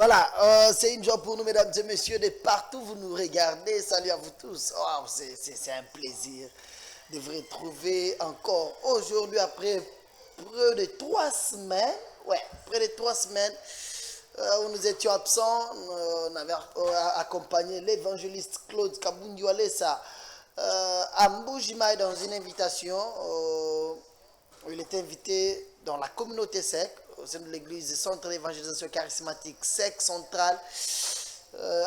Voilà, c'est une joie pour nous, mesdames et messieurs, de partout vous nous regardez. Salut à vous tous. Oh, c'est un plaisir de vous retrouver encore aujourd'hui après près de 3 semaines. Ouais, près de 3 semaines où nous étions absents. On avait accompagné l'évangéliste Claude Kabundu Alessa à Mbujimaï dans une invitation. Où il était invité dans la communauté SEC, au sein de l'église Centre d'évangélisation charismatique SEC centrale,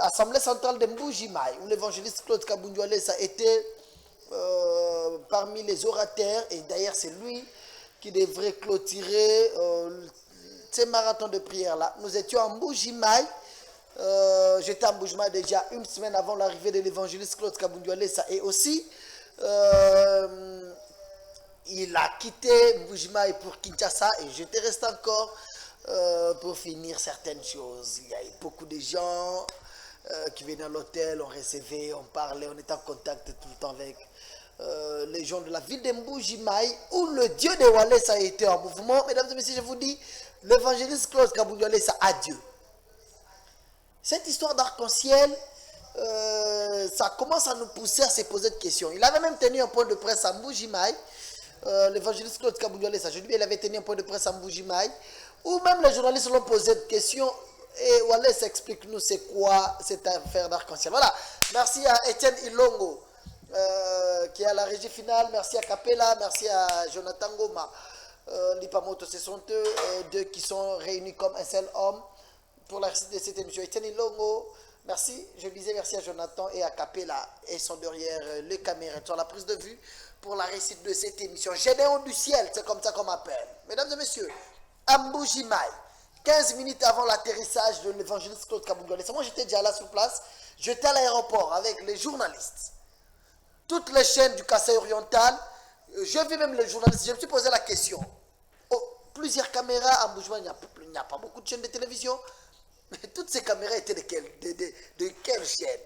Assemblée centrale de Mbujimaï, où l'évangéliste Claude Kabundu Alessa était parmi les orateurs, et d'ailleurs c'est lui qui devrait clôturer ces marathons de prière-là. Nous étions à Mbujimaï. J'étais à Mbujimaï déjà une semaine avant l'arrivée de l'évangéliste Claude Kabundu Alessa, et aussi il a quitté Mbujimaï pour Kinshasa, et j'étais resté encore pour finir certaines choses. Il y a eu beaucoup de gens qui venaient à l'hôtel, on recevait, on parlait, on était en contact tout le temps avec les gens de la ville de Mbujimaï, où le Dieu de Wallace a été en mouvement. Mesdames et messieurs, je vous dis, l'évangéliste Claude Kabundu Alessa a Dieu. Cette histoire d'arc-en-ciel, ça commence à nous pousser à se poser des questions. Il avait même tenu un point de presse à Mbujimaï. L'évangéliste Claude Kabundu Alessa, je lui il avait tenu un point de presse à Mbujimaï, où même les journalistes l'ont posé des questions, et Wallace explique-nous c'est quoi cette affaire d'arc-en-ciel. Voilà, merci à Étienne Ilongo qui est à la régie finale, merci à Capella, merci à Jonathan Goma, Lipamoto, ce sont eux deux qui sont réunis comme un seul homme pour la réussite de cette émission. Étienne Ilongo, merci, je disais merci à Jonathan et à Capella, et sont derrière les caméras, sur la prise de vue pour la réussite de cette émission. Gédéon du ciel, c'est comme ça qu'on m'appelle. Mesdames et messieurs, à Mbujimaï, 15 minutes avant l'atterrissage de l'évangéliste Claude Kabundu Alessa, moi j'étais déjà là sur place, j'étais à l'aéroport avec les journalistes, toutes les chaînes du Kasaï oriental, je vis même les journalistes, je me suis posé la question. Oh, plusieurs caméras à Mbujimaï, il n'y a pas beaucoup de chaînes de télévision, mais toutes ces caméras étaient de quelle chaîne?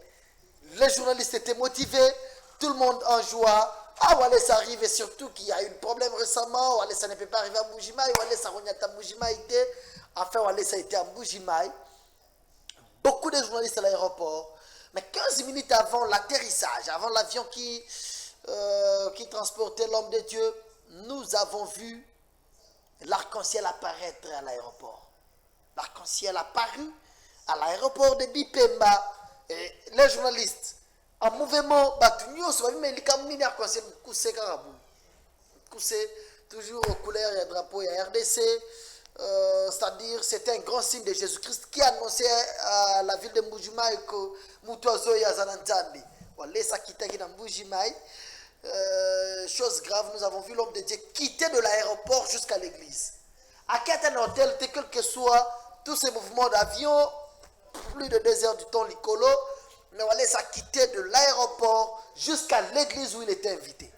Les journalistes étaient motivés, tout le monde en joie. Ah, Wallace arrive, et surtout qu'il y a eu un problème récemment. Wallace ne peut pas arriver à Mbujimaï. Wallace a rogné à Mbujimaï. Enfin, Wallace a été à Mbujimaï. Beaucoup de journalistes à l'aéroport. Mais 15 minutes avant l'atterrissage, avant l'avion qui transportait l'homme de Dieu, nous avons vu l'arc-en-ciel apparaître à l'aéroport. L'arc-en-ciel apparu à l'aéroport de Bipemba. Et les journalistes en mouvement, toujours aux couleurs et drapeau et RDC, c'est-à-dire c'était un grand signe de Jésus-Christ qui annonçait à la ville de Mbujimaï que Mutozo Yazananzambi. Voilà, quitté dans Mbujimaï. Chose grave, nous avons vu l'homme de Dieu quitter de l'aéroport jusqu'à l'église. À quel hôtel, quel que soit tous ces mouvements d'avion, plus de 2 heures du temps, l'icolo. Mais Wallace a quitté de l'aéroport jusqu'à l'église où il était invité.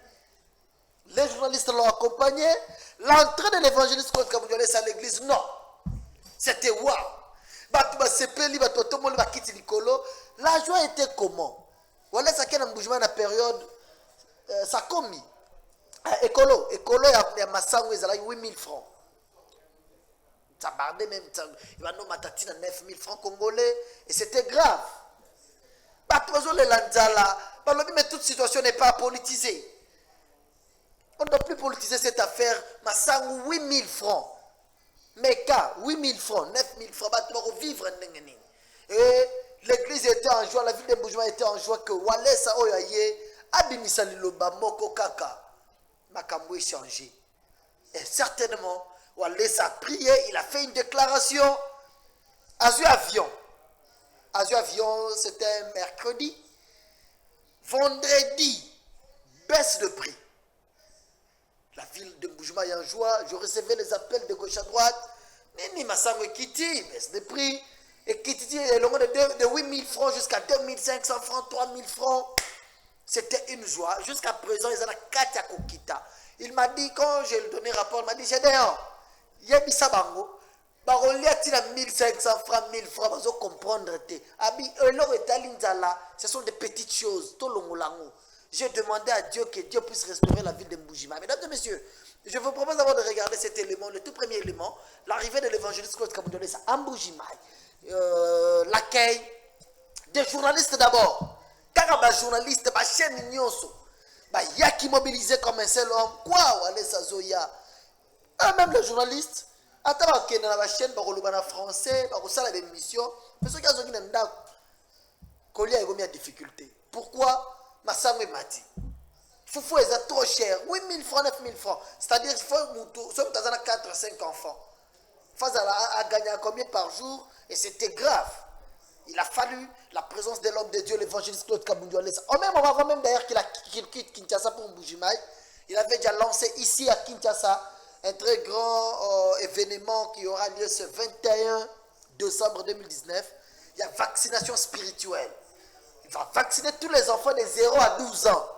Les journalistes l'ont accompagné. L'entrée de l'évangéliste Claude Kabundu Alessa à l'église, non. C'était waouh. La joie était comment? Wallace a quitté Mbujimaï à la période, ça a commis. Écolo, il y a Massango, il y a 8000 francs. Ça bardait même, il va nous matati à 9000 francs congolais, et c'était grave. Mais toute situation n'est pas politisée. On ne doit plus politiser cette affaire. Massango, 8000 francs. Meka, 8000 francs, 9000 francs. Pour vivre. Et l'église était en joie, la ville de Mbujimaï était en joie que Wallace a oyaye, abimisa liloba moko kaka. Makambo changé. Et certainement, Wallace a prié, il a fait une déclaration. Azur avion. Azur avion, c'était mercredi. Vendredi, baisse de prix. La ville de Mbujimaï en joie, je recevais les appels de gauche à droite. Nini Massango Kiti, baisse de prix. Et Kiti est long de 8000 francs jusqu'à 2500 francs, 3000 francs. C'était une joie. Jusqu'à présent, ils en ont 4 à Kokita. Il m'a dit, quand je lui donné rapport, il m'a dit, Gédéon, il y a mis ça bango. Barolia tira 1500 francs, 1000 francs, vous allez comprendre. Ce sont des petites choses. J'ai demandé à Dieu que Dieu puisse restaurer la ville de Mbujimaï. Mesdames et messieurs, je vous propose d'abord de regarder cet élément, le tout premier élément, l'arrivée de l'évangéliste Claude Kabundu Alessa à Mbujimaï. l'accueil des journalistes d'abord. Car les journalistes, les chaînes nyonso, il y a qui mobilisé comme un seul homme. Quoi, allez, ça zoya. Même les journalistes, attends, qu'il y a la chaîne, par le français, par ça la émission, mais ceux qui ont dit qu'il y a une difficulté. Pourquoi? Ma sang est mati. Foufou est trop cher. 8 000 francs, 9 000 francs. C'est-à-dire qu'il faut 4 5 enfants. Faz a gagné combien par jour? Et c'était grave. Il a fallu la présence de l'homme de Dieu, l'évangéliste Claude Kabundu Alessa. Au même moment, même d'ailleurs qu'il quitte Kinshasa pour Mbujimaï, il avait déjà lancé ici à Kinshasa un très grand événement qui aura lieu ce 21 décembre 2019. Il y a vaccination spirituelle. Il va vacciner tous les enfants de 0 à 12 ans.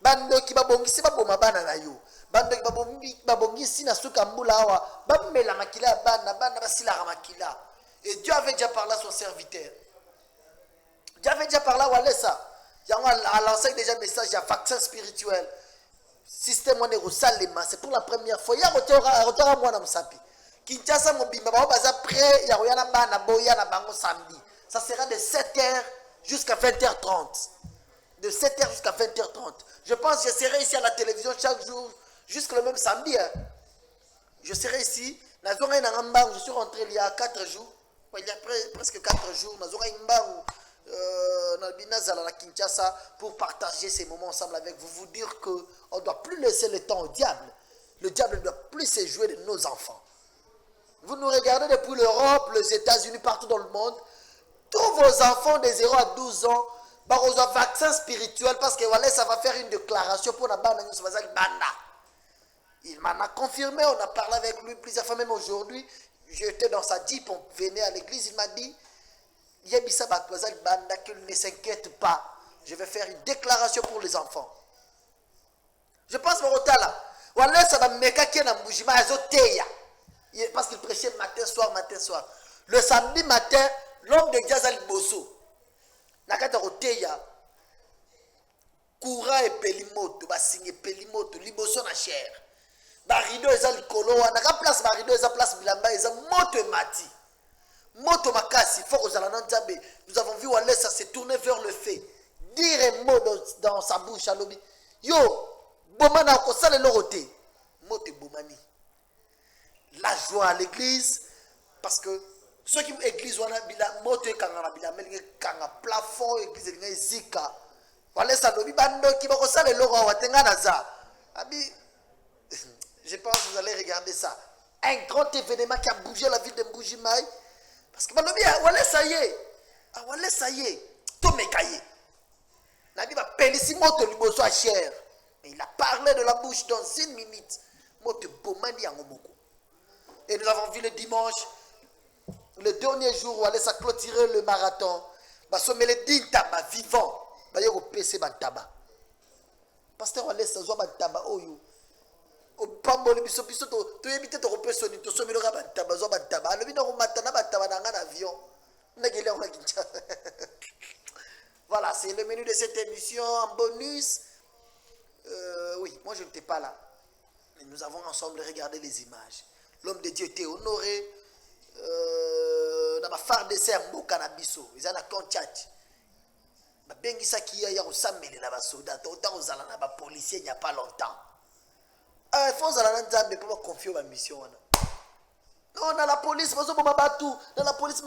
Bando qui va bongi, c'est pas bon ma bana na yo. Bando qui va bongi si na suka mbula awa. Bambe la makila bana basi la ramakila. Et Dieu avait déjà parlé à son serviteur. Dieu avait déjà parlé à Walesa. Il a lancé déjà un message, il y a vaccin spirituel. Système monero salema, c'est pour la première fois. Il y a retour à moi dans Msapi. Kinshasa Mobimba, baza prêt, il y a rien à bana boya na bango samedi. Ça sera de 7h jusqu'à 20h30. De 7h jusqu'à 20h30. Je pense que je serai ici à la télévision chaque jour, jusqu'à le même samedi. Hein. Je serai ici. Je suis rentré il y a 4 jours. Il y a presque 4 jours. À Kinshasa pour partager ces moments ensemble avec vous. Vous dire qu'on ne doit plus laisser le temps au diable. Le diable ne doit plus se jouer de nos enfants. Vous nous regardez depuis l'Europe, les États-Unis, partout dans le monde. Tous vos enfants de 0 à 12 ans, ils ont un vaccin spirituel parce que voilà, ça va faire une déclaration pour la bande. Il m'en a confirmé, on a parlé avec lui plusieurs fois, même aujourd'hui. J'étais dans sa jeep, on venait à l'église, il m'a dit, qu'il ne s'inquiète pas, je vais faire une déclaration pour les enfants. Je pense que là, voilà, ça va me parce qu'il prêchait matin, soir. Le samedi matin, l'homme de Diazal Bosso, nakata roteya, courant et pelimoto, basigné pelimoto, liboso na cher. Barido eza likolo wana ka place barido eza place bilamba eza moto et mati. Moto makasi, faut que Nzambe. Nous avons vu Walesa se tourner vers le fait. Dire un mot dans sa bouche à l'obi. Yo, bomana ko sale loroté. Moto bomani. La joie à l'église parce que ceux qui église wana bila moto e kanga bila melinge kanga plafond église linga zika. Walesa lobi bando ki ba ko sale loro watenga naza. Abi je pense que vous allez regarder ça. Un grand événement qui a bougé la ville de Mbujimaï. Parce que voilà ça y est. Ah voilà ça y est. Tout me caillé. Nabi va pélissi moto liboso à cher. Mais il a parlé de la bouche dans 1 minute. Moto bomani en beaucoup. Et nous avons vu le dimanche, le dernier jour où allait ça clôturer le marathon. Sommet les din tabac vivant. Bah yo PC ban tabac. Pasteur allait ça zo ban tabac oyo. Au pamboli biso to éviter to repesoni to somelo ga bataba zo bataba le bino matana bataba na ngana avion ngeli on a kincha. Voilà, c'est le menu de cette émission en bonus. Oui, moi je n'étais pas là. Mais nous avons ensemble regardé les images. L'homme de Dieu était honoré dans ma phare de serre mboka na biso, ils en a contact. Ba bengisa ki ya ko sameli na ba soldat, autant aux ala na ba policier il n'y a pas longtemps. Il faut que vous confier à mission. Non, dans la police, dans la police,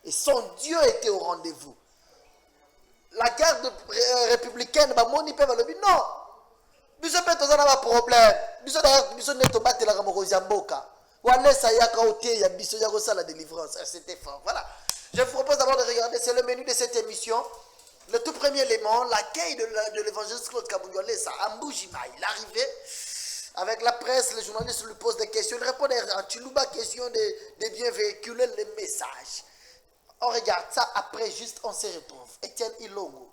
et son Dieu était au rendez-vous. La garde républicaine, non. Nous avons un problème. Nous avons la délivrance. C'était fort. Voilà. Je vous propose d'abord de regarder, c'est le menu de cette émission. Le tout premier élément, l'accueil de l'évangéliste Claude Kabundu Alessa à Mbujimaï. Il est arrivé avec la presse, les journalistes lui posent des questions. Il répond en Chiluba, question de bien véhiculer les messages. On regarde ça, après juste on se retrouve. Etienne Ilongo,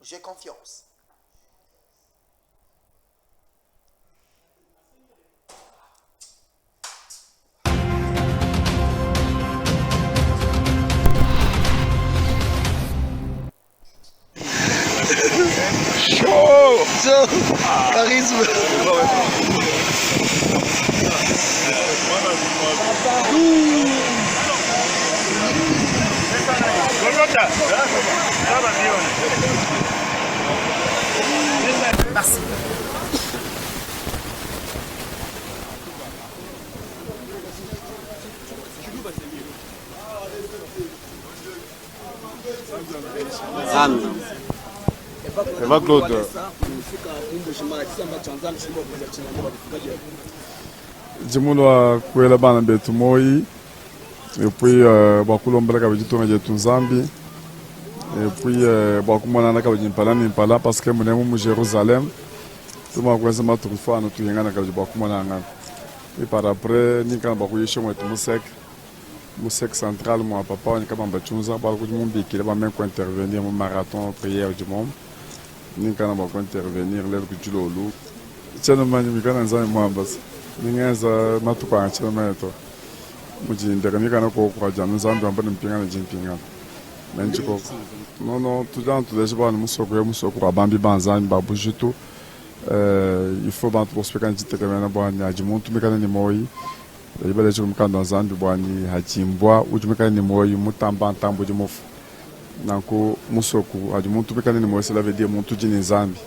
j'ai confiance. Chaud. Charisme. Merci. Eva Claude. Jimuno wa kuela bana betu moi et puis bakulombela ka bijitonga jetu Nzambi et puis bakumona na ka bijimpala ni pala parce que munemu mu Jérusalem tuma kwesa matukufa no tuyengana ka bakumona ngana et par après ni kana bakuyisho mwetu musek central mo papa ni kama bachunza ba ku mumbi kile ba même ko intervenir mo marathon prière du monde ni kana ba ko intervenir le ku julolu tsena mani mi kana Nzambi mo ambas ningenza matuka nchila meto mujindeka nikana ko kwa jana Nzambi ambani mpingana jimpingana menchiko no tujan tudesha bana musoko abambi banzani babujitu il faut bantu bospeka njiteka mena bwana ajimuntu mikana ni moyi ibale chiko mkanda Nzambi bwani hachimbwa ujumekana ni moyi mutamba ntambo jimofu nanko musoko ajimuntu mikana ni moyi cela veut dire muntu jini Nzambi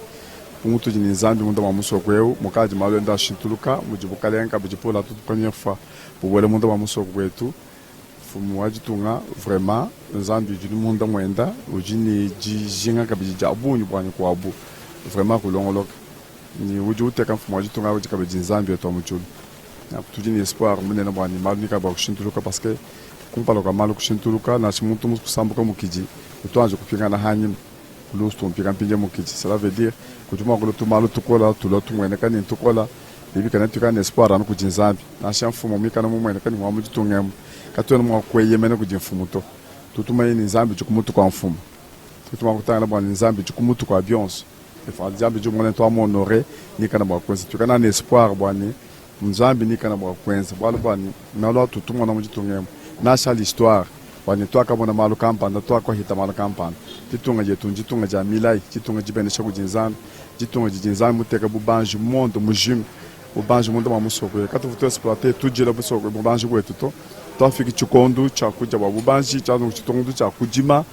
mutu jini Nzambi munda musoko eu mukaji malo enda shintuluka mujibukalenga bujipola toute première fois pour wele munda musoko wetu fumu wajitunga vraiment Nzambi jini munda mwenda ujini jinga kabiji jabuni bwani kwa abu vraiment kulongoloka ni uju uteka fumu wajitunga wajikabe Nzambi to muchulu na tujini espoir munena bwani malo nika ba kushintuluka parce que kumpalo ka malo kushintuluka na chimuntu musambuka mukiji utwanje kupingana hanyima lusto mpika mpinje mukiji cela veut dire kutuma ko tumalo tukola tulotu mwene kani tukola bibi kana tukana espoir anu kujinzambi na shamfumo mikana mu mwene kani mwamu tungemu katona mwa kweyemene kujinfumu to tutuma yini Nzambi chukumutu kwa mfumo tutuma kutana bwana Nzambi chukumutu kwa bionse efa Nzambi jumone to amonore ni kana mwa kwenza tukana na espoir bwana Nzambi ni kana mwa kwenza bwana nalo tutuma na mujitungemu na sha l'histoire wani to akabona malu kampanda to akohita malu kampanda titunga jetu jitunga ja milai titunga jibene shaku jinzambi jitunga jinzambi muteka bubanji mondo mujim bubanji mondo mamusoko katu vuto exploiter tout jela busoko bubanji kwetu to afiki chikondo cha kuja bubanji cha no chitongo cha kujima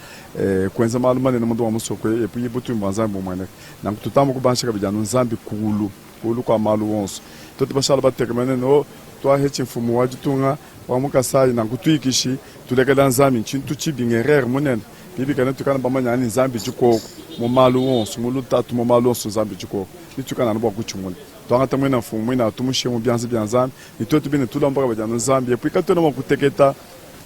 kwenza malu mane mondo mamusoko et puis butu mbanzambi mwana na tutamo kubanji kabijana Nzambi kulu kwa malu wonso to tibashala bateka mane no to ahechi mfumu wajitunga wamuka sai na kutuikishi tulekela Nzambi chintu chibingerere munene bibi kana tukana bamanya ni Nzambi chiko mu malu wonso mu lutatu mu malu wonso Nzambi chiko nitukana no bakuchumuna twanga tamwe na mfumu ina tumushe mu byanze byanzambi itoto bine tulamba kabajana Nzambi epi katona mu kuteketa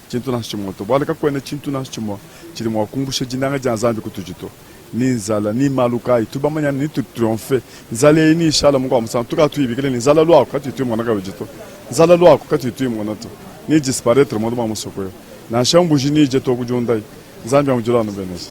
chintu na chimoto bwale kakwene chintu na chimo chili mu kumbushe jinanga ja Nzambi kutujito ni nzala ni malukai tubamanya ni triomphe nzale ni inshallah mungu amusa tuka tuibikele ni nzala lwako kati tu mwana kabijito nzala lwako kati tu mwana to ni disparaître modo mamusoko na shambu jini je to kujondai Nzambi amujulano benes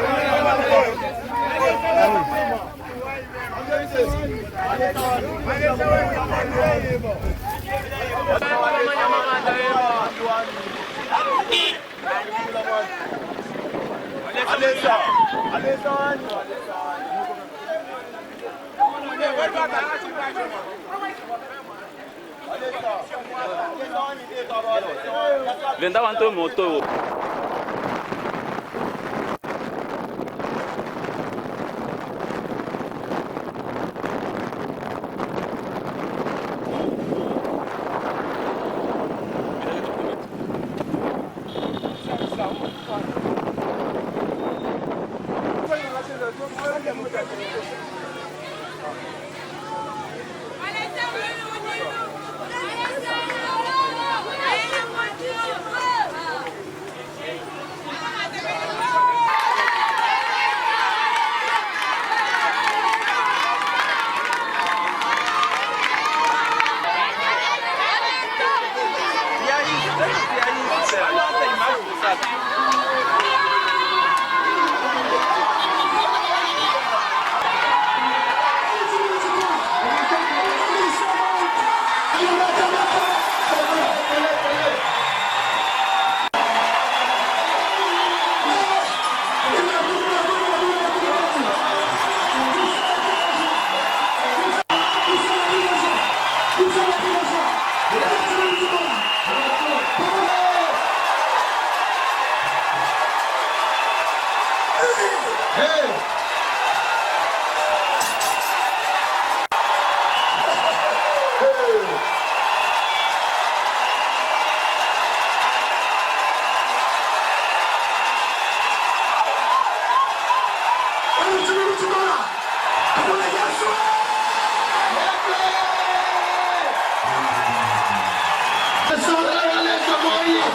Venda quanto moto.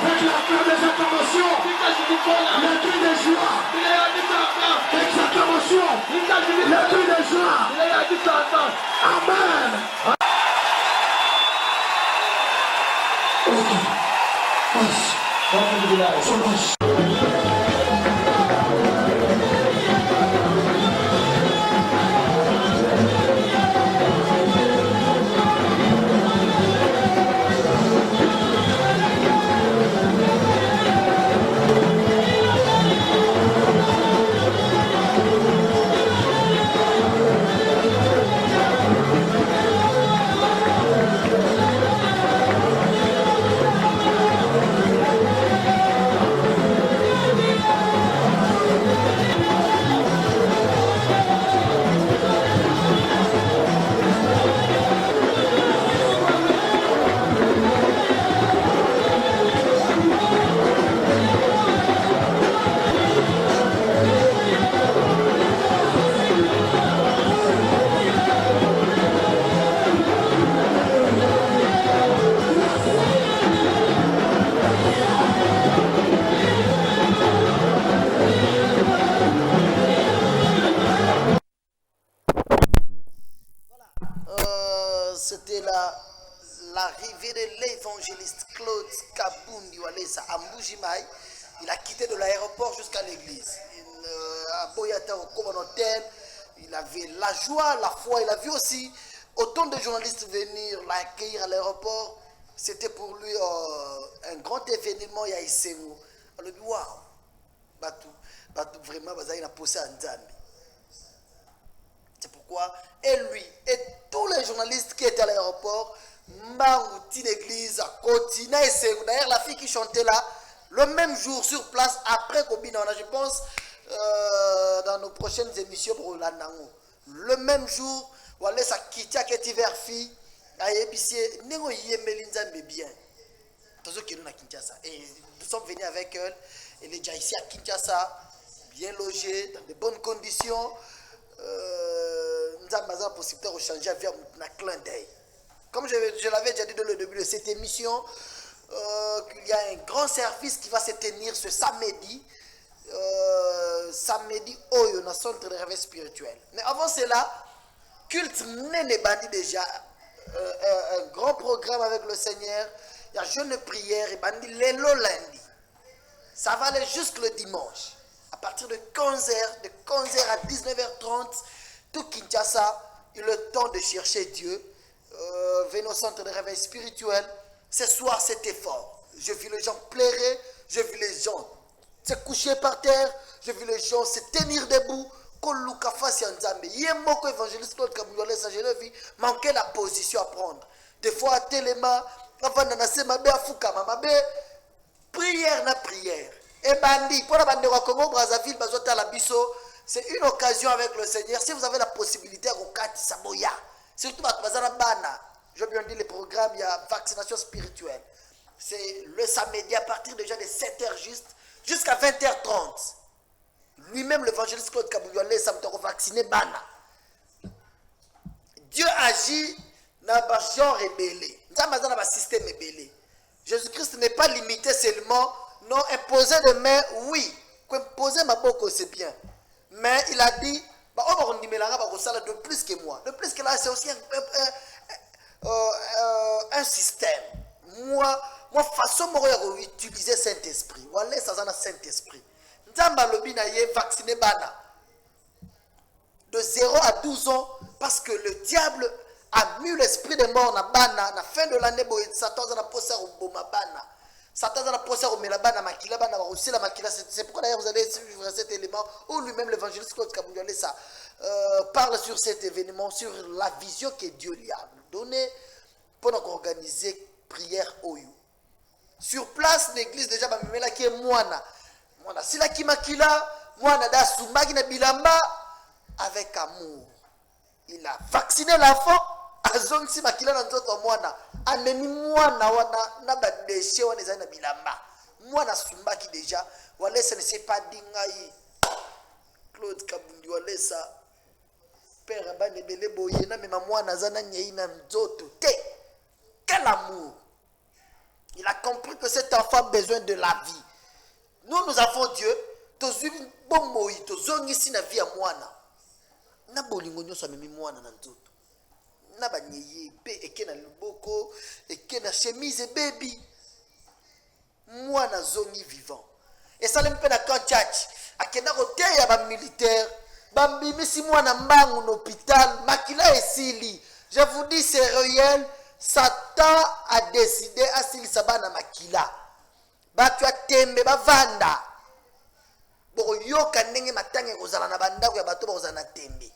Avec la fin des acclamations, le cri de joie, l'exclamation, le cri de joie. Amen. C'était l'arrivée de l'évangéliste Claude Kabundi Walesa à Mbujimaï. Il a quitté de l'aéroport jusqu'à l'église. À Boyata, au Hôtel, il avait la joie, la foi. Il a vu aussi autant de journalistes venir l'accueillir à l'aéroport. C'était pour lui un grand événement. Il y a Issengu. On a dit waouh, Batou vraiment, il a poussé à Nzambi. C'est pourquoi, et lui, et tous les journalistes qui étaient à l'aéroport, Mbaouti l'église, à Kotina et Segou. D'ailleurs, la fille qui chantait là, le même jour sur place, après Kobina, je pense, dans nos prochaines émissions pour l'Anango. Le même jour, voilà, ça quitte qui vers fille, à Yébissé, Négo Yémelinza, mais bien. Tous ceux qui sont à Kinshasa. Et nous sommes venus avec elle, elle est déjà ici à Kinshasa, bien logée, dans de bonnes conditions. Nous avons la possibilité de changer vers un clin d'œil. Comme je l'avais déjà dit dans le début de cette émission, qu'il y a un grand service qui va se tenir ce samedi. Samedi, dans le centre de réveil spirituel. Mais avant cela, culte Néné Bandi déjà, un grand programme avec le Seigneur. Il y a jeûne de prière et Bandi l'élo lundi. Ça va aller jusqu'au dimanche. À partir de 15h, de 15h à 19h30, tout Kinshasa, il a le temps de chercher Dieu. Venez au centre de réveil spirituel. Ce soir, c'était fort. Je vis les gens pleurer, je vis les gens se coucher par terre, je vis les gens se tenir debout. Évangéliste Claude Kabundi Walesa, je l'ai vu manquer la position à prendre. Des fois, à Téléma, avant de nasser ma bé à Fukama, ma bé, prière na prière. Et Bandi, pour la bande de Congo, Brazzaville, Bazota Labiso, c'est une occasion avec le Seigneur. Si vous avez la possibilité, Rokati Saboya, surtout à Bazana Bana, je viens de dire le programme, il y a vaccination spirituelle. C'est le samedi à partir déjà de 7h juste, jusqu'à 20h30. Lui-même, l'évangéliste Claude Kabundi Walesa, ça me vacciné Bana. Dieu agit dans un genre rébellé. Dans un système rébellé. Jésus-Christ n'est pas limité seulement, non, imposer de main, oui. Imposer ma bouche, c'est bien. Mais il a dit, de plus que moi. De plus que là, c'est aussi un système. Moi, façon de utiliser Saint-Esprit. Voilà, ça c'est un Saint-Esprit. Nzamba lobi na ye vacciné bana. De 0 à 12 ans, parce que le diable a mis l'esprit de mort na bana, na fin de l'année, Satan a posé au boma bana. Satan a posé au melabana, makila bana, aussi la makila. C'est pourquoi d'ailleurs vous allez suivre cet élément où lui-même l'évangéliste Claude Kabundi Walesa parle sur cet événement, sur la vision que Dieu lui a donnée pour organiser prière au you. Sur place, l'église déjà, là qui est moana. Moana, si la qui makila, moana da soumagi na bilamba, avec amour. Il a vacciné l'enfant, azong si makila na nzoto moana. Ameni moana wana na ba déchet wana za na bilamba. Moana soumagi déjà, Walesa ne sait pas dingai. Claude Kabundi Walesa, père bana ebele boye na mema mwana zana nyei na nzoto te. Quel amour! Il a compris que cet enfant a besoin de la vie. Nous avons Dieu. Tozui bon moi, tozongi si na vie à mwana. Na bolingo nyoso amemi mwana na nzoto. Na banyeye pe eke na luboko, eke na chemise baby. Mwana zongi vivant. Et ça l'empe na kanchachi. Akena kote ya ba militaire. Bambimisi mwana mbangu n'hôpital. Makila esili. Je vous dis c'est réel. Satan a décidé à sili sabana makila. Ba tu as tembe ba vanda. Boko yoka ndenge matange kozala na bandako ya bato kozala na tembe.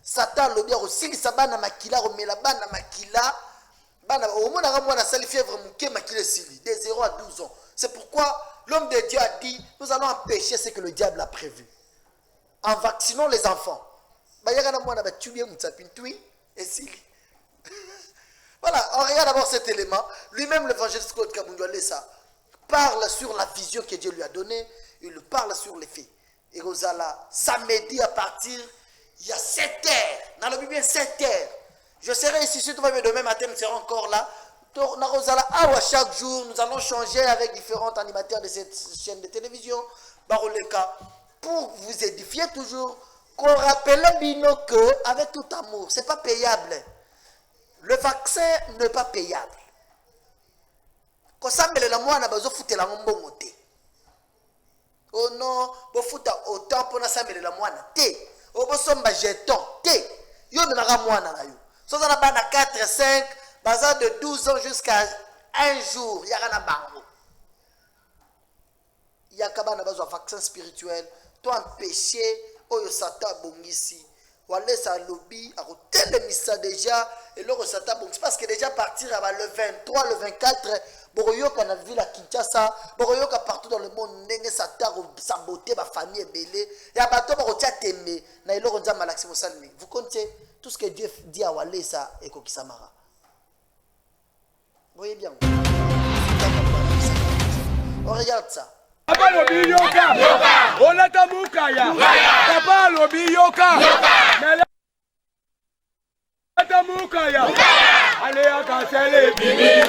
Satan lobi ko sili sabana makila ko mela bana makila. Bana au monde a mwana sali fièvre muke makila sili de 0 à 12 ans. C'est pourquoi l'homme de Dieu a dit nous allons empêcher ce que le diable a prévu. En vaccinant les enfants. Ba yaka na mwana ba tubie mutsapintui et sili. Voilà, on regarde d'abord cet élément. Lui-même, l'évangéliste Claude Kabundu Alessa parle sur la vision que Dieu lui a donnée. Il parle sur les faits. Et Rosala, samedi à partir, il y a 7 heures. Dans la Bible, 7 heures. Je serai ici, si tout va bien, demain matin, nous serons encore là. Dans Rosala, chaque jour, nous allons changer avec différents animateurs de cette chaîne de télévision. Baroleka, pour vous édifier toujours, qu'on rappelle Bino que, avec tout amour, ce n'est pas payable. Le vaccin n'est pas payable. Quand ça me la moine a besoin de foutre la mbongo te. Oh non, bo fouta autant pour na ça me la moine te. Oh bo somba jeton te. Yo na ga moine na yo. So ça na ba na 4 5 bazar de 12 ans jusqu'à un jour, ya na bango. Ya ka na besoin vaccin spirituel, to empêcher oyo sata bongisi. Wale sa lobby a telemisa déjà et le resata bon parce que déjà partir le 23 le 24 boroyoka na ville à Kinshasa boroyoka partout dans le monde ndenge sata saboter ba famille belé ya bato ba kotia tembe na iloko nza malaxi mosalmi. Vous comptez tout ce que Dieu dit à Wale ça et kokisamara. Voyez bien. On regarde ça. Papa lobi yoka. On a tamukaya. Papa lobi yoka. Mais tamukaya. Allez à casser bibi.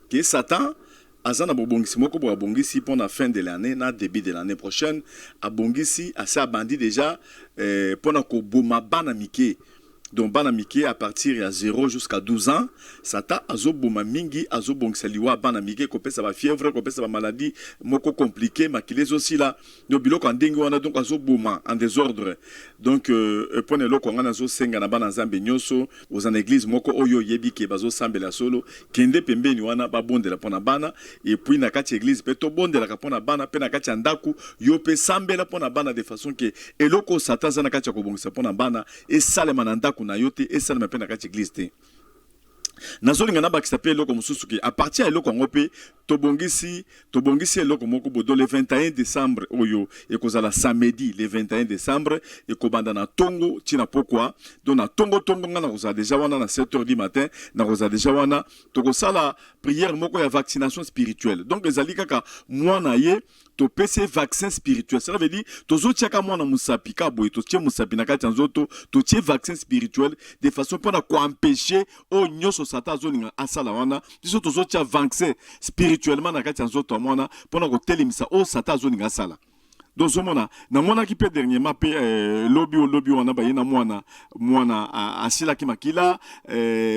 Que Satan azana bobongisi moko bo abongisi pour la fin de l'année na début de l'année prochaine abongisi asa abandi déjà pour na ko boma bana mike. Donc bana mike à partir de 0 jusqu'à 12 ans Satan azo boma mingi azo bongisa liwa bana mike ko pesa ba fièvre ko pesa ba maladie moko compliqué makiles aussi là no biloko ndenge wana donc azo boma en désordre. Donc pour ne loko ngana zo senga na bana nzambe nyoso aux en église moko oyo yebi ke bazo sambela solo kende pembeni wana ba bondela pona bana et puis na kati église pe to bondela ka pona bana pe na kati ndaku yo pe sambela pona bana de façon que eloko Satan zana kati ko bongisa pona bana et salema na ndaku na yote et salema pe na kati église te. Nazolinga na bakisa pe eloko mususu ke à partir eloko ngope tobongisi eloko moko bodo le 21 décembre oyo et kozala samedi le 21 décembre et kobanda na tongo tina pourquoi donc na tongo ngana kozala déjà wana na 7h du matin na kozala déjà wana tokosala prière moko ya vaccination spirituelle donc ezali kaka mwana ye to pese vaccin spirituel ça veut dire tozo tiaka mwana musapi ka boy to tie musapi na kati nzoto to tie vaccin spirituel de façon pour na ko empêcher o nyoso sata zoninga asala wana tiso tozo tia vaccin spirituellement na kati nzoto mwana pour na ko telimisa o sata zoninga asala. Donc zomona na mwana ki pe dernièrement pe lobby wana ba yena mwana asila ki makila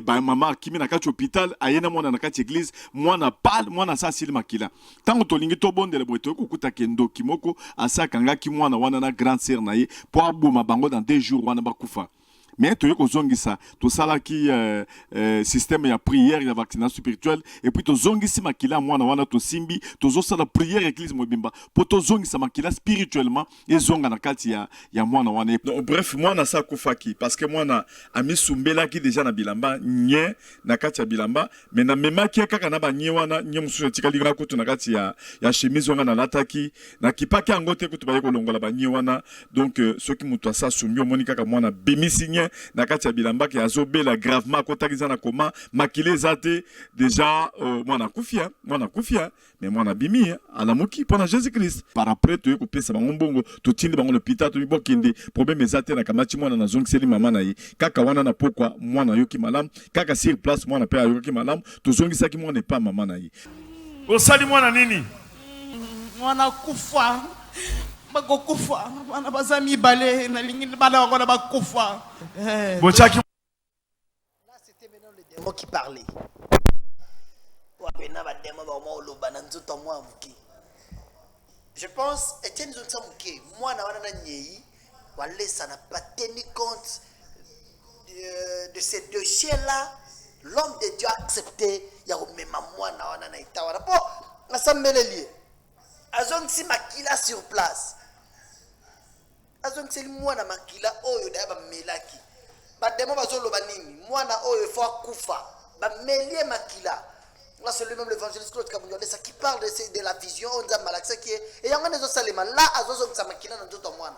ba mama kimi na kati hôpital ayena mwana na kati église mwana sa asila makila tango tolingi to bondela boito kukuta kendo kimoko asakanga ki mwana wana na grande sœur na ye po aboma bango dans 2 jours wana bakufa. Mais tu as tout ça là qui système ya prière ya vaccination spirituelle et puis tu zongisi makila mwana wana to simbi to zo la prière église mobimba pour to zongisa makila spirituellement et zonga na kati ya mwana wana. Bref mwana sa kufaki parce que mwana ami sumbela ki déjà na bilamba nye na kati ya bilamba mais na memaki kaka na ba nye wana nye mususu tikali na kutu na kati ya chemise wana na lataki na kipaki angote kutu ba yeko longola ba nye wana donc ceux qui mutu sa sumbi omoni kaka mwana bemisinye Nakatia Bilamba qui a zobela gravement kotakiza na koma makile zate déjà mwana kufia mais mwana bimi alamuki pona Jésus Christ par après to ko pesa bango mbongo to tindi bango le pita to bokende problème zate na kamachi mwana na zongiseli mama na yi kaka wana na pokwa mwana yoki malam kaka sur place mwana pe yoki malam to zongisa ki mwana pa mama na yi osali mwana nini mwana kufa bakokufa bana bazami balé na lingi bana bakona bakufa bochaki. Là, c'était maintenant le démon qui parlait. Je pense, Etienne Zonsamouké, moi, ça n'a pas tenu compte de ces deux chiens-là. L'homme de Dieu a accepté. Il y a même moi, Azong makila sur place. Azong si moi na makila oyo da ba melaki. Ba demo bazolo banini. Moi na oyo fo kufa. Ba melie makila. Là c'est lui-même l'évangéliste Claude Kabunjole ça qui parle de la vision on a malaxa qui est et yanga nezo salema là azozong sa makila na nzoto mwana.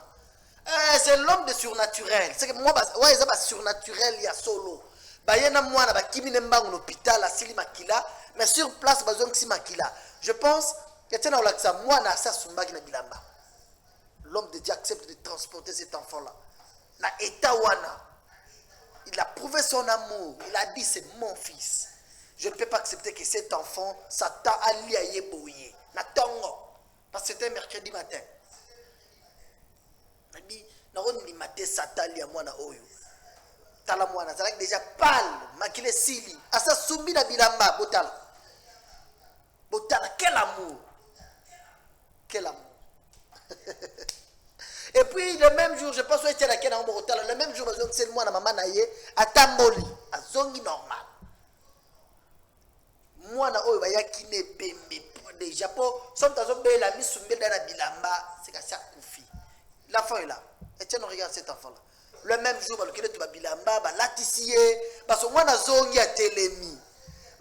C'est l'homme de surnaturel. C'est que moi ouais ça ba surnaturel ya solo. Ba yena mwana ba kimi nemba l'hôpital asili makila mais sur place bazong si makila. Je pense l'homme de Dieu accepte de transporter cet enfant-là. Na Etawana, il a prouvé son amour. Il a dit c'est mon fils. Je ne peux pas accepter que cet enfant, Satan a lié boye. Na tongo. Parce que c'était mercredi matin. Nabi, na on matin Satan lié moi na oyo. Tala moi na zalak déjà pâle, makile sili. Asa sumbi na bilamba botala. Botala quel amour. Quel amour. Et puis le même jour, je pense que c'était le même jour, c'est moi na maman naye à Tamboli, à zongi normal. Moi na oyo ya kine bembe déjà pour son tazo be la mi sumbe dans la bilamba, c'est ka ça koufi. L'enfant est là. Et tiens, on regarde cet enfant là. Le même jour, le kile tu ba bilamba, ba latissier, parce que moi na zongi à telemi.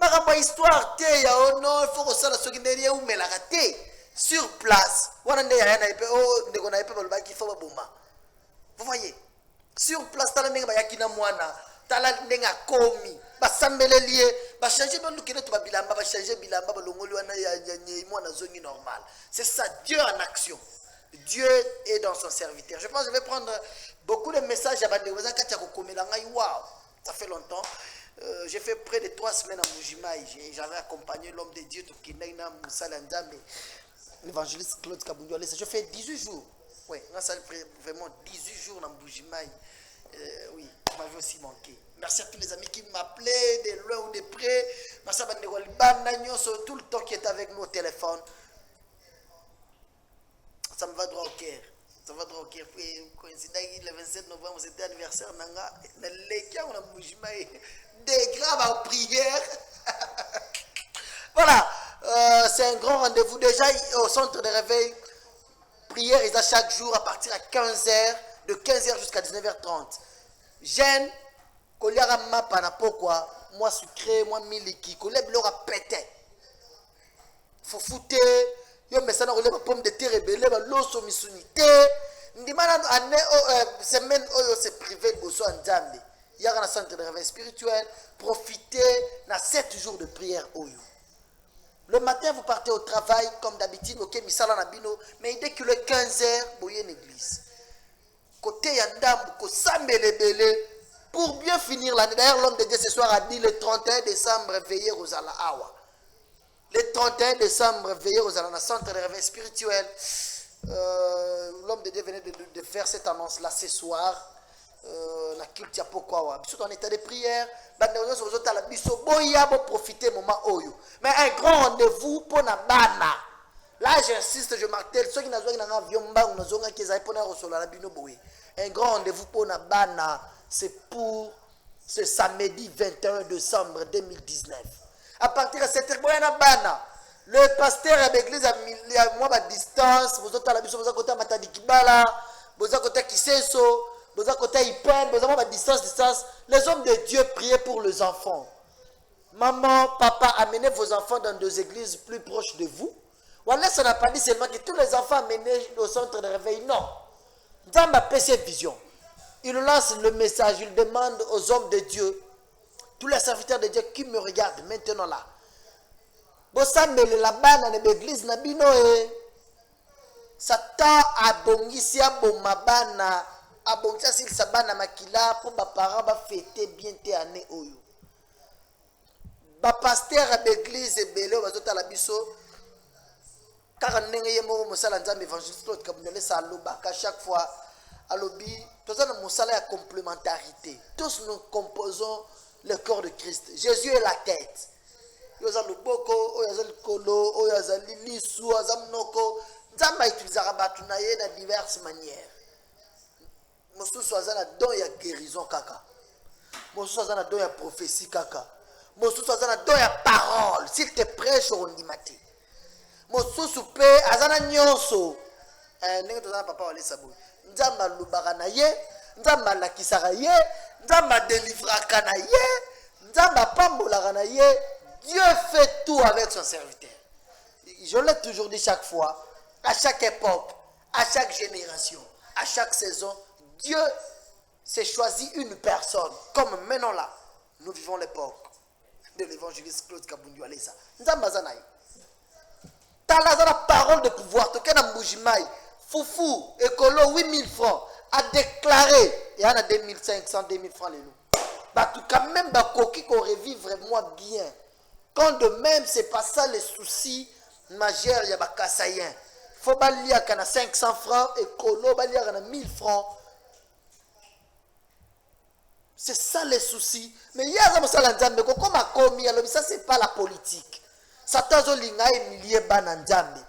Ma ramba histoire te ya ono, il faut que ça la soki derrière ou mais la raté. Sur place, vous voyez, sur place, vous voyez, tala ndenga komi basambele lié ba changer ba lukene to ba bilamba ba changer bilamba ba longoli wana ya mwana zongi normal. C'est ça, Dieu en action. Dieu est dans son serviteur. Je pense que je vais prendre beaucoup de messages à Bandewaza Katia Kokomelanga. Waouh, ça fait longtemps. J'ai fait près de 3 semaines à Mujimaï. J'avais accompagné l'homme de Dieu Tokinena Moussalandame, l'évangéliste Claude Kabunjole. Je fais 18 jours. Oui, ça fait vraiment 18 jours dans Mujimaï. Oui, on m'avait aussi manqué. Merci à tous les amis qui m'appelaient de loin ou de près. Merci à Bandewaza sur tout le temps qui est avec nous au téléphone. Ça me va droit au cœur. Ça va droit au cœur. Le 27 novembre, c'était l'anniversaire Nanga. On a des graves prières. Voilà. C'est un grand rendez-vous. Déjà au centre de réveil. Prière est à chaque jour à partir à 15h. De 15h jusqu'à 19h30. Jeune. Koliara mapa na pourquoi. Moi sucré, moi miliki. Koleb l'aura pété. Faut foutre. Yo mesana relève pomme de terre belé ba loso misunité ndimana ane semaine oyo c'est privé boso nzambe yaka na centre de réveil spirituel. Profitez na 7 jours de prière oyo. Le matin vous partez au travail comme d'habitude OK misala na bino mais dès que le 15h boye une église côté ya ndambu ko sambele belé pour bien finir l'année. D'ailleurs l'homme de Dieu ce soir a dit le 31 décembre veiller aux ala awa. Le 31 décembre, veillez aux allants centre de réveil spirituel. L'homme de Dieu venait de faire cette annonce-là ce soir. La culture pourquoi surtout en état de prière. Profiter moment oyo. Mais un grand rendez-vous pour na bana. Là j'insiste, je martèle ceux qui n'ont pas avion un grand rendez-vous pour na bana, c'est pour ce samedi 21 décembre 2019. À partir de cette heure, le pasteur à l'église a moi à distance, vous êtes à la mission, vous êtes à côté de Matadikibala, vous êtes à côté de Kiseso, vous êtes à côté de Ipen, vous êtes à distance. Les hommes de Dieu priaient pour les enfants. Maman, papa, amenez vos enfants dans 2 églises plus proches de vous. Voilà, ça n'a pas dit seulement que tous les enfants amenés au centre de réveil. Non. Dans ma PC vision. il lance le message, il demande aux hommes de Dieu, tous les serviteurs de Dieu qui me regardent maintenant là. Bosambele la bana de l'église na bino Satan abongisi abomabana abongisa sil sabana makila pour ba parents ba fêter bien te année oyo. Ba pasteur à l'église belé bazota la biso car ndenge yemo mosala nzambe évangéliste Claude Kabundele sa loba à chaque fois alobi tous na mosala ya complémentarité. Tous nous composons le corps de Christ. Jésus est la tête. Yoza luboko, oyaza likolo, oyaza lisu, oyaza mnoko. Nzamba utilisera batu na ye na diverses manières. Mosusu aza na don ya guérison kaka. Mosusu aza na don ya prophétie kaka. Mosusu aza na don ya parole. S'il te prêche on dimate. Mosusu pe aza na nyonso. Ndenge tozana papa wale sabu. Nzamba lubaka na ye, nzamba lakisaka ye, nzamba délivraka na ye, nzamba pambolaka na ye. Dieu fait tout avec son serviteur. Je l'ai toujours dit chaque fois, à chaque époque, à chaque génération, à chaque saison, Dieu s'est choisi une personne. Comme maintenant là, nous vivons l'époque de l'évangéliste Claude Kabundu Alessa. Nzambazanaï. T'as la parole de pouvoir. Tokena Mbujimai, Foufou, Ekolo, 8000 francs, a déclaré, et y en a 2500, 2000 francs les loups. Bah, tout quand même, bah, Koki, qu'on revive vraiment bien. Quand de même, c'est pas ça les soucis majeurs, il y a des Kassaïens. Il faut balia qu'il y a 500 francs et Kolo balia qu'il y a 1000 francs. C'est ça les soucis. Mais il y a ça, c'est pas la politique. Satan Zolinga est millier bananjambe.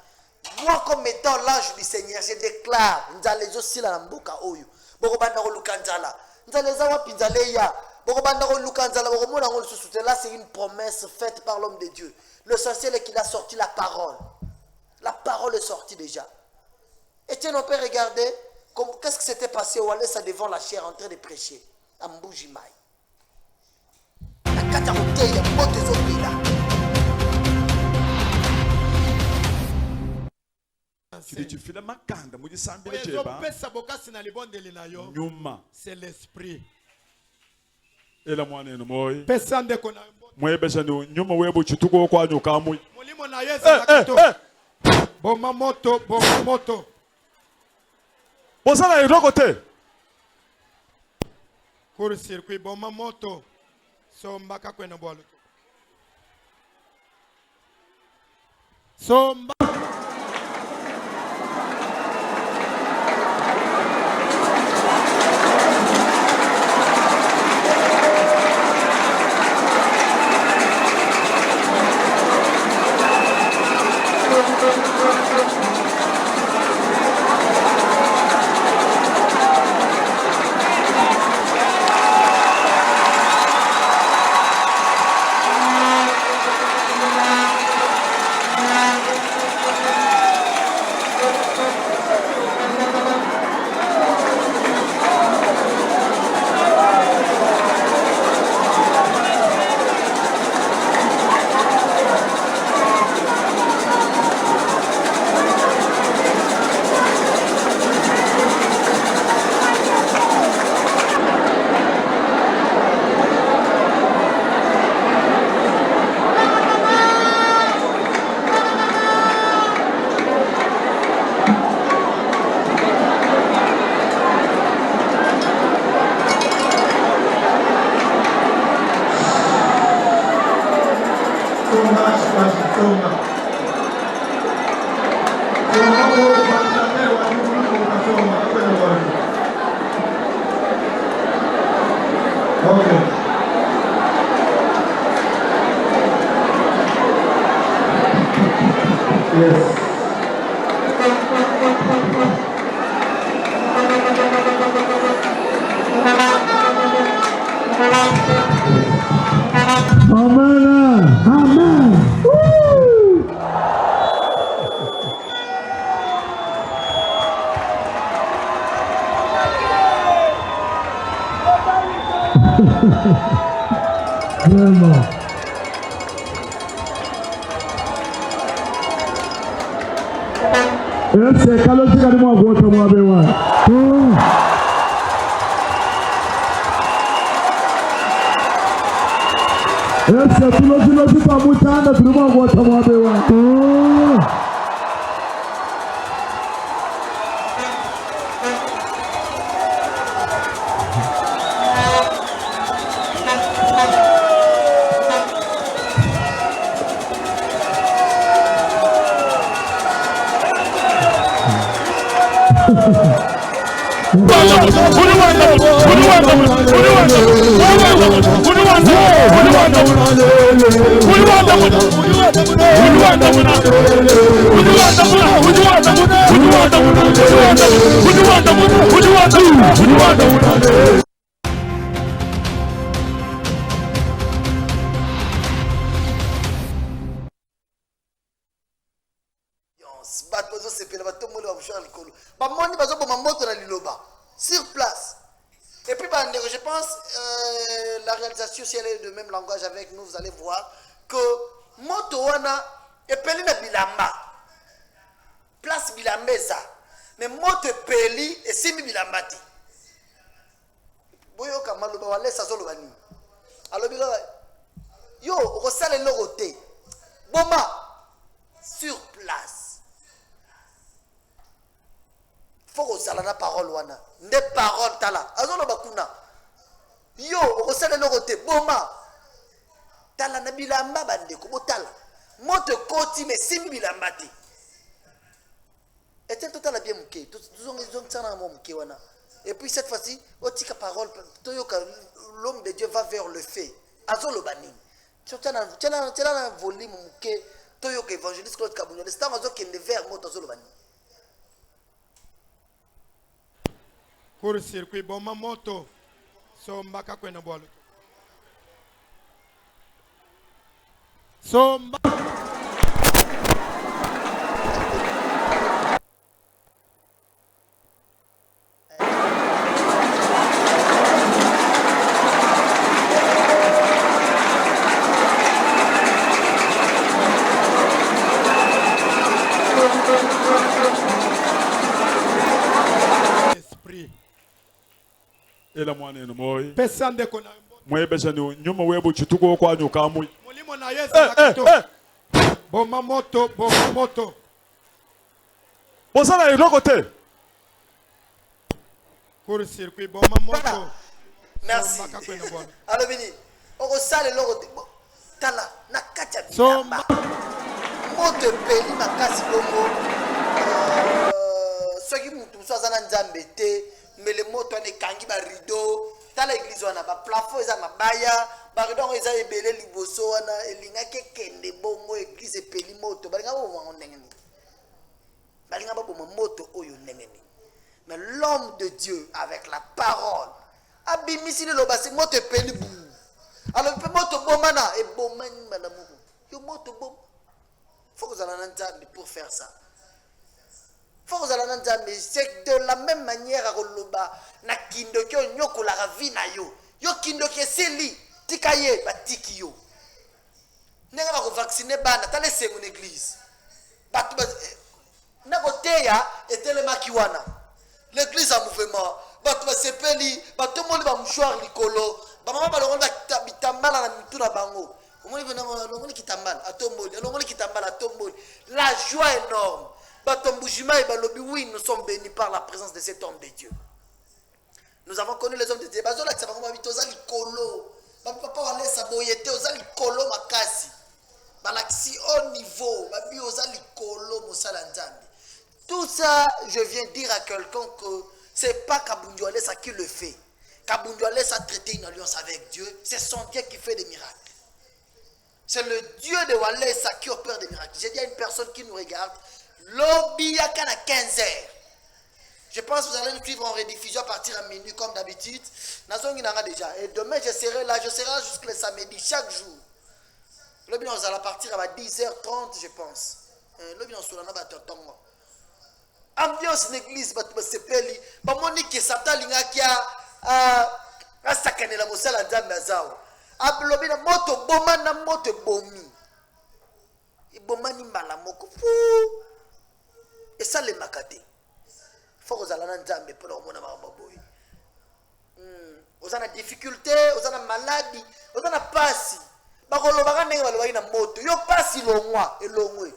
Moi, comme étant l'ange du Seigneur, je déclare, nous allons aussi la mboka oyo. Bokobanda lukanzala. Nous allons avoir pinzaleya. Là, c'est une promesse faite par l'homme de Dieu. L'essentiel est qu'il a sorti la parole. La parole est sortie déjà. Et tiens, on peut regarder qu'est-ce qui s'était passé au Alessa devant la chair en train de prêcher. À Mbujimai. La cataroute, il y a beaucoup de zombies là. C'est l'esprit. Et la moine no moy. Pesande kona. Moye besando nyuma webo chituko kwa nyoka moy. Molimo na Yesu nakito. Boma moto, boma moto. Bosala irokote. Court circuit boma moto. Somba kakwena bwalo. Somba Vraiment. Et c'est quand on dit que moi, votre moi, Ese tulo pamutanda tulumangota mwabewa. Sur place. Et puis, je pense, la réalisation, si elle est de même langage avec nous, vous allez voir que Motowana et Pelina Bilamba. Place Bilambeza. Mais Moto Peli et Simi Bilambati. Boyo Kamaloba, Wale Sazolobani. Alors, yo, Rosale Loroté. Boma. Sur place. Faut que ça la parole wana ne parole tala azolo bakuna yo okosala lokote boma tala na bilamba bande ko botala moto koti mais simi bilamba te et total bien muké tous tsana mo muké wana et puis cette fois-ci otika parole toyoka l'homme de Dieu va vers le fait azolo bani tena volume muké toyoka évangéliste Claude Kabunyo c'est un ozo kende vers moto azolo bani. Pour circuit bomba moto somba kwenda bolo somba ela mwana eno moyi pesande kona moye beshani nyuma webo chituko kwa nyoka moyi mulimo na Yesu nakito bomba moto bosala iroko te pour circuit bomba moto. Merci. Alors bini oko sale lokote tala na kacha somba moto peli makasi bongo soki mutu musazana nzambe te mais les motos ne kangi ba rideau dans l'église on a ba plafond eza mabaya ba rideau eza ebele liboso wana elinga kekende bongo église epeli moto balinga bo ndengeni balinga ba bo moto oyo ndengeni mais l'homme de Dieu avec la parole abimisi le lobasi moto epeli bu alors pe moto bomana e bomani manamu yo moto bom faut que vous allez entendre pour faire ça. C'est de la même manière à Roloba, na kindokyo nyoko la ravina yo. Yo kindokye seli, tikaye batiki yo. Nenga ba vacciner bana, ta laissé mon église. Batu na koteya etele makiwana. L'église en mouvement. Batu ba sepeli, batu moli ba mouchoir likolo. Ba mama ba longa bitambala na mituna bango. Omoni vena longa kitambala, atomboli, longa kitambala atomboli. La joie énorme. Oui, nous sommes bénis par la présence de cet homme de Dieu. Nous avons connu les hommes de Dieu. Tout ça, je viens dire à quelqu'un que c'est pas Kabundu Alessa qui le fait. Kabundu Alessa a traité une alliance avec Dieu. C'est son Dieu qui fait des miracles. C'est le Dieu de Walesa qui opère des miracles. J'ai dit à une personne qui nous regarde, l'Obiyaka à 15h. Je pense que vous allez nous suivre en rediffusion à partir à minuit comme d'habitude. Déjà. Et demain je serai là jusqu'à le samedi, chaque jour. L'Obi on va partir à 10h30 je pense. L'Obi on sera là ambiance l'église, sepeli. Monique Satan Lingaki a sakané la mosala d'Amazao. L'Obi na moto boma na moto bomi. Ibomani malamoko. Et ça les makate. Faut que vous allez en Zambie pour le monde à Maboui. Vous avez des difficultés, vous avez des maladies, vous avez des passes. bakolobaka ndenge balobaki na moto yo pasi longwa elongwe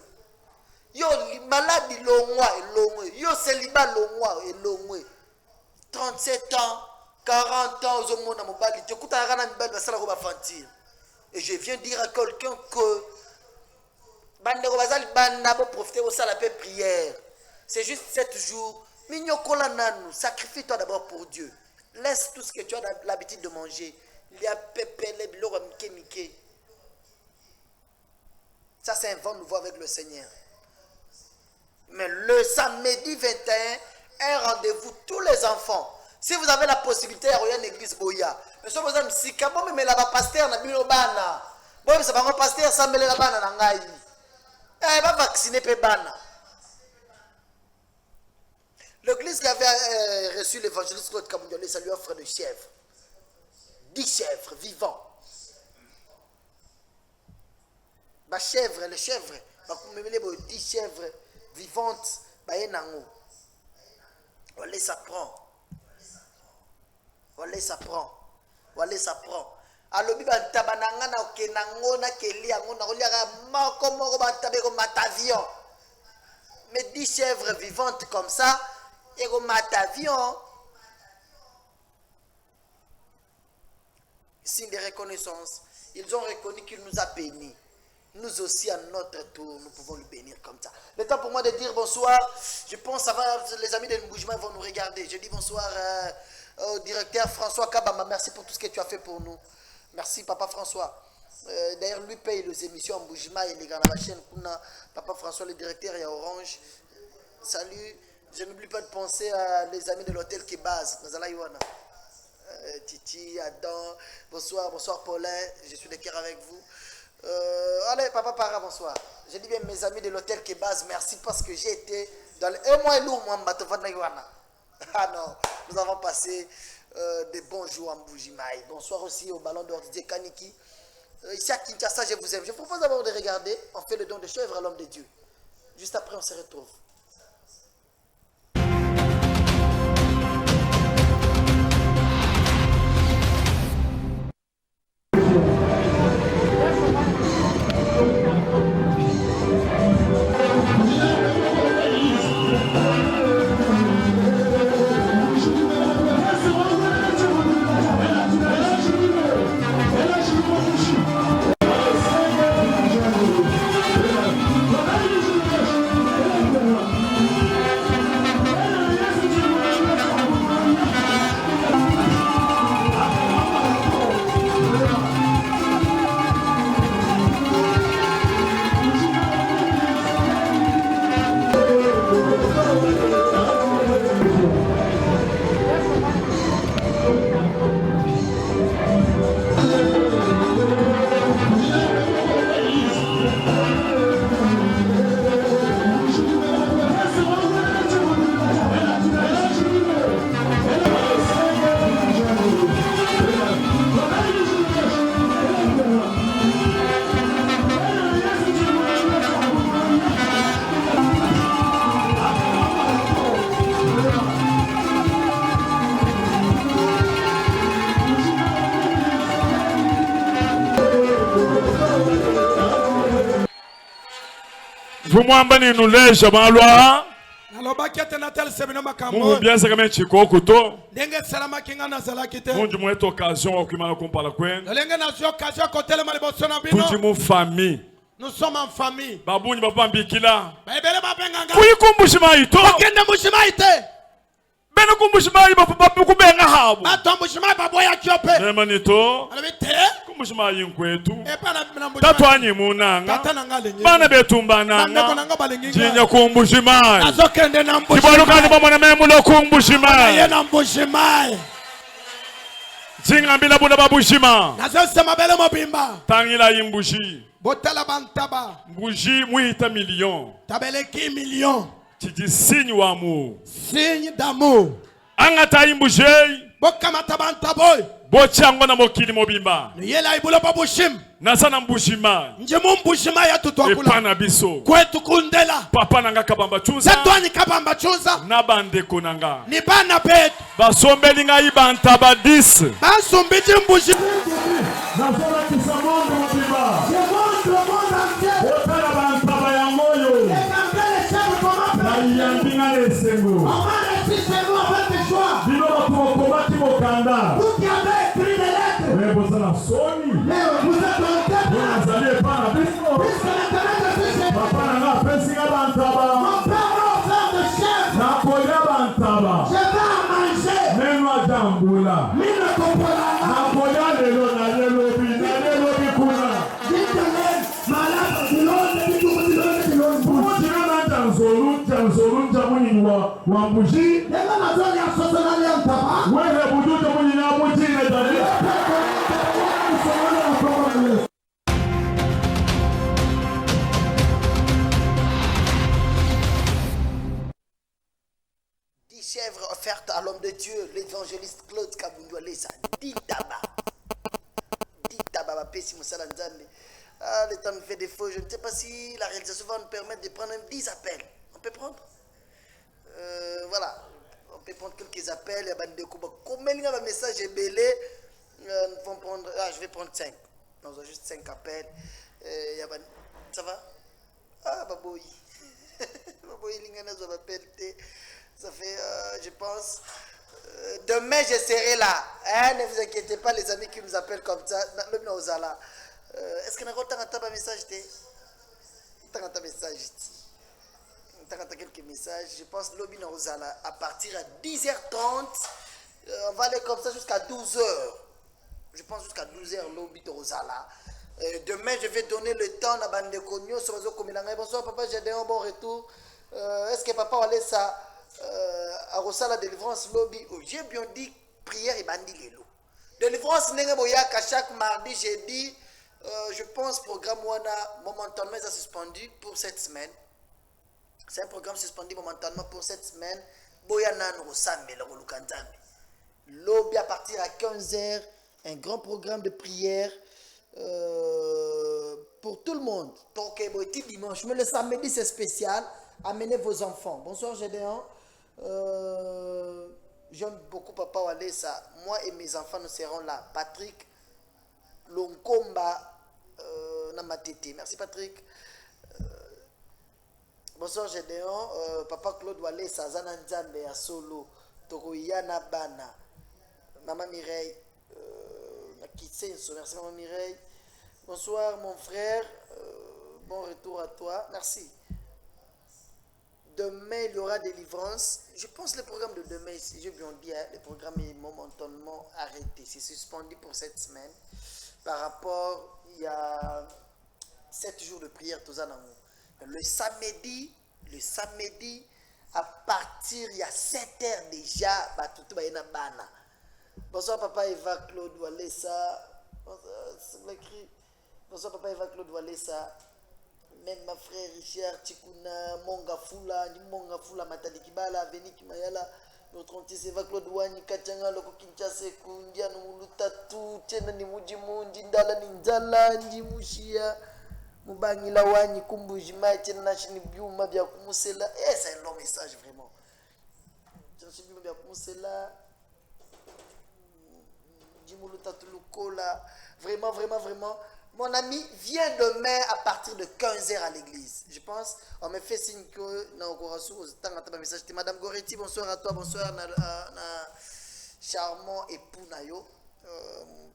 yo maladi longwa elongwe yo célibat longwa elongwe 37 ans 40 ans ozomona mobali te kutaka na mibali basalako bafantir. Et je viens dire à quelqu'un que bandeko bazali banda bo profiter au sala peu prière. C'est juste 7 jours. Minyokola nanu, sacrifie-toi d'abord pour Dieu. Laisse tout ce que tu as l'habitude de manger. Il y a pépé, les biloko mike. Ça c'est un vent nouveau avec le Seigneur. Mais le samedi 21, un rendez-vous tous les enfants. Si vous avez la possibilité, il y a une église Boya. Mais si vous avez si quand même la pasteur na bino bana. Bon, ça va pasteur ça mêler la bana na ngai. Eh va vacciner pe bana. L'église qui avait reçu l'évangéliste Claude Kamoudiolé, ça lui offre des chèvres. 10 chèvres vivants. Les chèvres, 10 chèvres vivantes, on les apprend. Alobi ba tabananga na kenango na kelia ngona oliaka mako batabeko matavion. Mais 10 chèvres vivantes comme ça, et au matavion. Signe de reconnaissance, ils ont reconnu qu'il nous a bénis. Nous aussi, à notre tour, nous pouvons le bénir comme ça. Le temps pour moi de dire bonsoir. Je pense que les amis de Mboujima vont nous regarder. Je dis bonsoir au directeur François Kabama. Merci pour tout ce que tu as fait pour nous. Merci, Papa François. D'ailleurs, lui paye les émissions en Mboujima et les gars dans la chaîne. Papa François, le directeur, et Orange. Salut. Je n'oublie pas de penser à les amis de l'hôtel Kebaz. Titi, Adam. Bonsoir, bonsoir Paulin. Je suis de cœur avec vous. Allez, Papa Para, bonsoir. Je dis bien mes amis de l'hôtel Kebaz, merci parce que j'ai été dans le 1 mois et lourd, moi, ah non, nous avons passé des bons jours en Mbujimaï. Bonsoir aussi au ballon d'or Didier Kaniki. Ici à Kinshasa, je vous aime. Je vous propose d'abord de regarder. On fait le don de chèvre à l'homme de Dieu. Juste après, on se retrouve. Vous m'emballez nous les jamalwa. Mungu bien c'est comme chiko kuto. Mungu mweto occasion okimana kumpala kwenu. Tujimu famille. Nous sommes en famille. Babuni babambikila. Kuyikumbushima ito. Bakende mushima ite. Bena kumbushima iba babukubenga habo. Batombushima baboya kyope. Nemanito. Alabite. Kumbushima yinkwetu. Epana Tatwanyi munanga. Bana betumbananga. Jinya kumbushima. Azokende na mbushima. Kibalukani bomona memulo kumbushima. Yena mbushima. Zingambila buna babushima. Nazosema bele mobimba. Tangila yimbushi. Botala bantaba. Mbushi muita million. Tabeleki million. Tiji signe d'amour. Signe d'amour. Angata imbushi. Bokamata bantaboy. Bochango na mokili mobimba. Yela ibulo babushim. Nasana mbushima. Njemu mbushima ya tutwakula. Epana biso. Kwetu kundela. Papa nanga kabamba chunza. Zatwani kabamba chunza. Nabandeko nanga. Ni bana petu. Basombeli nga ibanta ba 10. Basombiji mbushima. Nasana kisamondo mbiba. Bokanda. Vous qui avez écrit des lettres. Mais vous êtes Sony. Mais vous êtes en tête. Vous n'allez pas à Bispo. Puisque l'Éternel de Dieu. Papa n'a pas pensé à Bantaba. Mon père m'a offert de chef. N'a pas Bantaba. Je vais à manger. Mais moi, Jamboula. Lui ne comprend pas. N'a pas de l'eau, n'a de l'eau, n'a de l'eau, Kuna. L'Éternel, malade, de l'autre, de l'autre, de l'autre, de l'autre. Pourquoi tu veux mettre un zolo, Jambouni, ou un bougie? Les gens ont dit à ce moment-là, on tabac. Ouais, le boudou, Jambouni, n'a pas bougie, les amis. Chèvre offerte à l'homme de Dieu, l'évangéliste Claude Kabundoualesa. Ditaba. Ditaba, Pessi Moussala Nzambe. Ah, le temps me fait défaut. Je ne sais pas si la réalisation va nous permettre de prendre 10 appels. On peut prendre voilà. On peut prendre quelques appels. Il y a des comme il y a un message belé, nous vont prendre. Ah, je vais prendre 5. Nous avons juste 5 appels. Il y a ça va? Ah, Baboui. Baboui, Lingana, je m'appelle. Ça fait, je pense, demain je serai là. Hein? Ne vous inquiétez pas, les amis qui nous appellent comme ça. Est-ce que nous avons un message? Nous avons un message. Nous avons quelques messages. Je pense que l'Obi Naozala, à partir de 10h30, on va aller comme ça jusqu'à 12h. Je pense jusqu'à 12h, l'Obi Naozala. Demain, je vais donner le temps à Bande Konyo. Bonsoir, papa, j'ai un bon retour. Est-ce que papa va aller ça? À Rosala délivrance lobby, j'ai bien dit prière et bandi lelo. Délivrance n'est pas chaque mardi, jeudi, je pense programme wana momentanément est suspendu pour cette semaine. C'est un programme suspendu momentanément pour cette semaine. Boyana Rosambe la Rolukanzambe. Lobby à partir à 15h, un grand programme de prière pour tout le monde. Donc dimanche, mais le samedi c'est spécial. Amenez vos enfants. Bonsoir Gédéon. J'aime beaucoup Papa Walesa. Moi et mes enfants nous serons là. Patrick Lonkomba Namatete. Merci Patrick. Bonsoir Gédéon. Papa Claude Walesa Zananzambe à Solo. Toroyana Bana. Maman Mireille. Merci Maman Mireille. Bonsoir mon frère. Bon retour à toi. Merci. Demain, il y aura délivrance. Je pense que le programme de demain, si j'ai bien dit, le programme est momentanément arrêté. C'est suspendu pour cette semaine. Par rapport, il y a 7 jours de prière, tout ça. Le samedi, à partir, il y a 7h déjà, bonsoir papa Eva Claude Walesa. Bonsoir papa Eva Claude Walesa. Même ma frère Richard Chikuna, Monga Fula, Matali Kibala, Venik Mayala, notre antis Eva Claude Wani, Kachanga, Loko Kinshasa, Kundia, Mulutatu, Tena ni Mujimundi, Ndala Ninzala, Ndimushia, Mubangi Lawani, Kumbujima, Tena Nashini Biuma, Bia Kumusela. Eh, c'est un long message vraiment. Nashini Biuma, Bia Kumusela, Jimulutatu Lukola, vraiment. Mon ami, viens demain à partir de 15h à l'église. Je pense, on me fait signe que Madame Goretti, bonsoir à toi, bonsoir à charmant époux Nayo,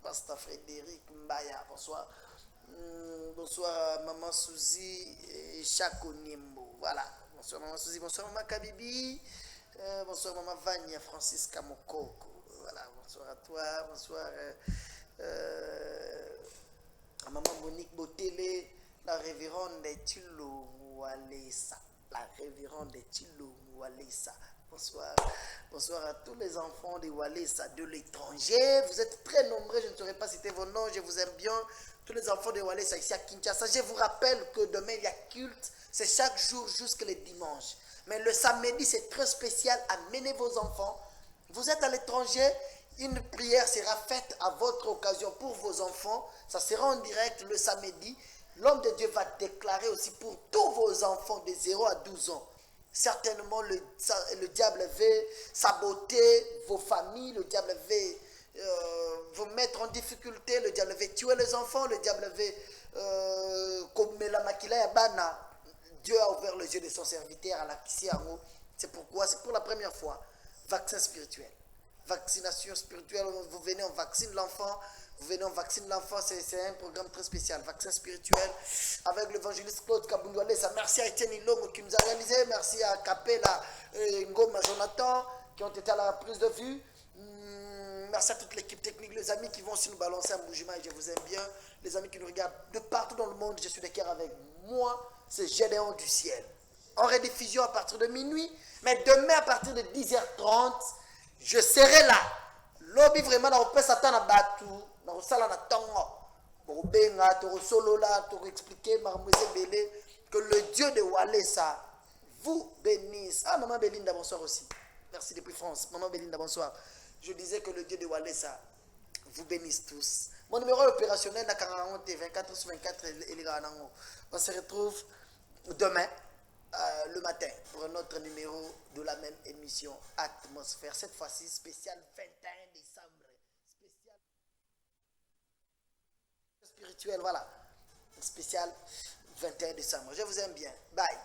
Pasteur Frédéric Mbaya, bonsoir. Bonsoir à Maman Souzi et Chako Niembo. Voilà, bonsoir Maman Souzi, bonsoir Maman Kabibi, bonsoir Maman Vania, Francisca Mokoko. Voilà, bonsoir à toi, bonsoir. Maman Monique Botele, la révérende de Tilo Moualesa. La révérende de Tilo Moualesa. Bonsoir. Bonsoir à tous les enfants de Walesa de l'étranger. Vous êtes très nombreux, je ne saurais pas citer vos noms, je vous aime bien. Tous les enfants de Walesa ici à Kinshasa. Je vous rappelle que demain il y a culte, c'est chaque jour jusqu'à le dimanche. Mais le samedi c'est très spécial, amenez vos enfants. Vous êtes à l'étranger, une prière sera faite à votre occasion pour vos enfants. Ça sera en direct le samedi. L'homme de Dieu va déclarer aussi pour tous vos enfants de 0 à 12 ans. Certainement, le diable veut saboter vos familles. Le diable veut vous mettre en difficulté. Le diable veut tuer les enfants. Le diable veut comme la makila ya bana. Dieu a ouvert les yeux de son serviteur à la Kisiango. C'est pourquoi, c'est pour la première fois, vaccin spirituel. vaccination spirituelle. Vous venez, on vaccine l'enfant. Vous venez, on vaccine l'enfant. C'est un programme très spécial. Vaccin spirituel avec l'évangéliste Claude Kabundwale. Merci à Etienne Ilongo qui nous a réalisé. Merci à Capella, Ngoma, Jonathan qui ont été à la prise de vue. Merci à toute l'équipe technique, les amis qui vont aussi nous balancer un mouvement et je vous aime bien. Les amis qui nous regardent de partout dans le monde, je suis de cœur avec moi. C'est Gédéon du ciel. En rediffusion à partir de minuit. Mais demain à partir de 10h30, je serai là. Lobby vraiment dans le Satan à Batu, dans le salon à Tongo. Pour benga, pour solo là, pour expliquer Mademoiselle Bélé que le Dieu de Walesa vous bénisse. Ah, Maman Belinda, bonsoir aussi. Merci depuis France. Maman Belinda, bonsoir. Je disais que le Dieu de Walesa vous bénisse tous. Mon numéro opérationnel est 40 24 sur 24 et les gars. On se retrouve demain le matin pour un autre numéro de la même émission Atmosphère. Cette fois-ci spécial 21 décembre. Spécial spirituel, voilà. Spécial 21 décembre. Je vous aime bien. Bye.